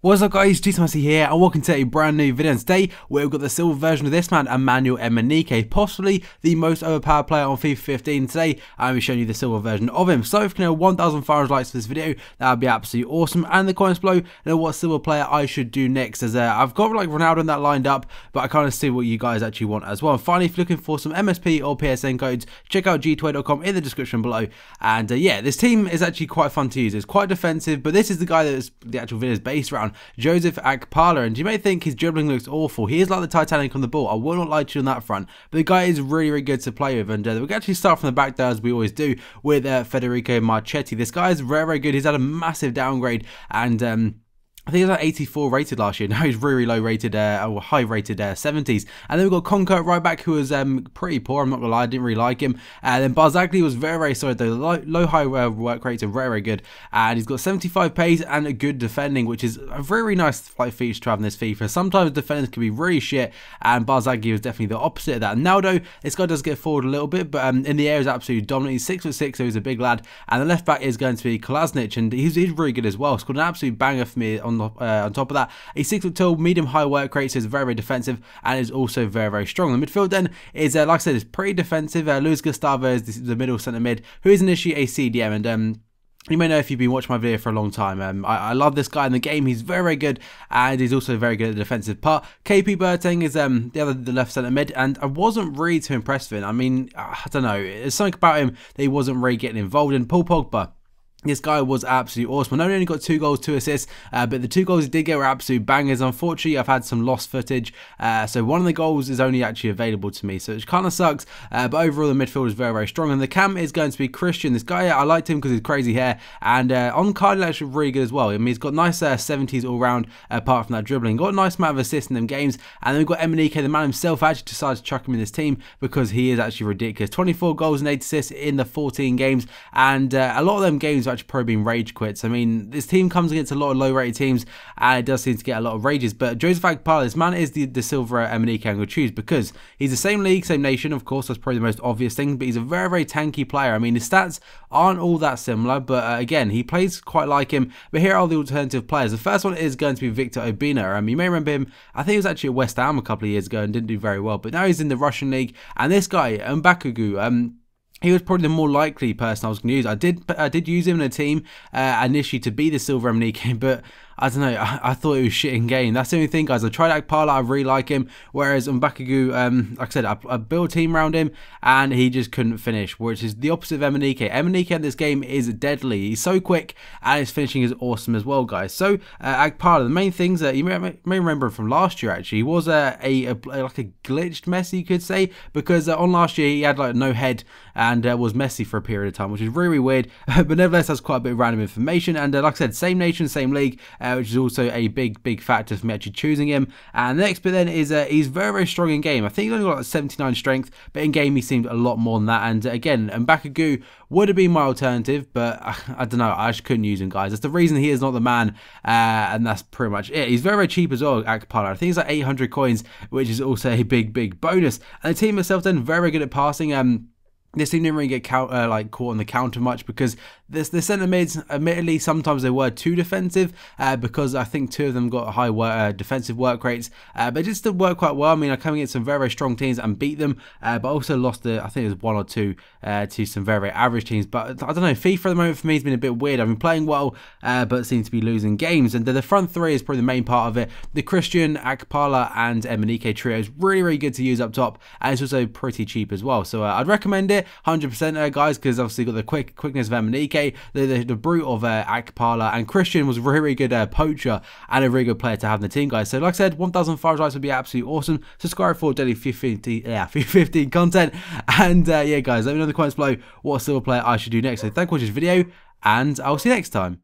What's up guys, GTMC here and welcome to a brand new video. And today we've got the silver version of this man, Emmanuel Emenike, possibly the most overpowered player on FIFA 15. Today I'm showing you the silver version of him. So if you know 1,500 likes for this video, that would be absolutely awesome. And in the comments below, know what silver player I should do next, as I've got like Ronaldo in that lined up, but I kind of see what you guys actually want as well. And finally, if you're looking for some MSP or PSN codes, check out g2a.com in the description below. And yeah, this team is actually quite fun to use. It's quite defensive, but this is the guy that the actual video is based around. Joseph Akpala, and you may think his dribbling looks awful. He is like the Titanic on the ball. I will not lie to you on that front, but the guy is really good to play with. And we can actually start from the back there, as we always do, with Federico Marchetti. This guy is very good. He's had a massive downgrade, and I think he was like 84 rated last year. Now he's really low rated, or high rated 70s. And then we've got Conker right back, who was pretty poor. I'm not gonna lie, I didn't really like him. And then BARZAGLI was very solid though. Low high work rates are very good. And he's got 75 pace and a good defending, which is a very nice feature to have in this FIFA. Sometimes defenders can be really shit, and BARZAGLI was definitely the opposite of that. And Naldo, this guy does get forward a little bit, but in the air is absolutely dominant. He's 6'6", so he's a big lad. And the left back is going to be Kolasinac, and he's really good as well. Scored an absolute banger for me on top of that. He's 6'2", medium high work rate, so he's very defensive and is also very strong. The midfield then is, like I said, is pretty defensive. Luis Gustavo is the middle centre mid, who is initially a CDM, and you may know if you've been watching my video for a long time. I love this guy in the game. He's very good, and he's also very good at the defensive part. KP Boateng is the left centre mid, and I wasn't really too impressed with him. I mean, I don't know. There's something about him that he wasn't really getting involved in. Paul Pogba, this guy was absolutely awesome. I know he only got 2 goals, 2 assists, but the 2 goals he did get were absolute bangers. Unfortunately, I've had some lost footage, so one of the goals is only actually available to me, so it kind of sucks, but overall the midfield is very strong. And the cam is going to be CRISTIAN. This guy, I liked him because he's crazy hair, and on card he's actually really good as well. I mean, he's got nice 70s all round, apart from that dribbling. Got a nice amount of assists in them games. And then we've got Emenike, the man himself. I actually decided to chuck him in this team because he is actually ridiculous. 24 goals and 8 assists in the 14 games, and a lot of them games have actually probably been rage quits. I mean, this team comes against a lot of low rated teams, and it does seem to get a lot of rages. But Joseph Akpala, this man is the silver Emenike I'm going to choose, because he's the same league, same nation. Of course, that's probably the most obvious thing, but he's a very tanky player. I mean, his stats aren't all that similar, but again, he plays quite like him. But here are the alternative players. The first one is going to be Victor Obina. You may remember him. I think he was actually at West Ham a couple of years ago and didn't do very well, but now he's in the Russian league. And this guy, Mbakugu, he was probably the more likely person I was going to use. I did use him in a team initially to be the silver Emenike, but I don't know, I thought it was shit in game. That's the only thing, guys. I tried Akpala, I really like him, whereas Mbakugu, like I said, I built a team around him, and he just couldn't finish, which is the opposite of Emenike. Emenike in this game is deadly. He's so quick, and his finishing is awesome as well, guys. So, Akpala, the main things that you may remember from last year, actually, he was like a glitched Messi, you could say, because on last year, he had like no head, and was Messi for a period of time, which is really weird, but nevertheless, that's quite a bit of random information. And like I said, same nation, same league, which is also a big factor for me actually choosing him. And the next bit then is he's very strong in game. I think he's only got like 79 strength, but in game he seemed a lot more than that. And again, Mbakugu would have been my alternative, but I don't know, I just couldn't use him, guys. That's the reason he is not the man, and that's pretty much it. He's very cheap as well, Akpala. I think it's like 800 coins, which is also a big bonus. And the team itself then very good at passing. This team didn't really get caught on the counter much, because the centre mids, admittedly, sometimes they were too defensive, because I think 2 of them got high defensive work rates, but it just did work quite well. I mean, I came against some very strong teams and beat them, but also lost I think it was 1 or 2 to some very average teams. But I don't know, FIFA at the moment for me has been a bit weird. I've been playing well, but seem to be losing games, and the front 3 is probably the main part of it. The CRISTIAN, Akpala and Emenike trio is really good to use up top, and it's also pretty cheap as well. So I'd recommend it 100%, guys, because obviously got the quickness of Emenike, the brute of Akpala, and CRISTIAN was a really good poacher and a really good player to have in the team, guys. So like I said, 1,500 likes would be absolutely awesome. Subscribe for daily FIFA 15 content, and yeah, guys, let me know in the comments below what silver player I should do next. So thank you for watching this video, and I'll see you next time.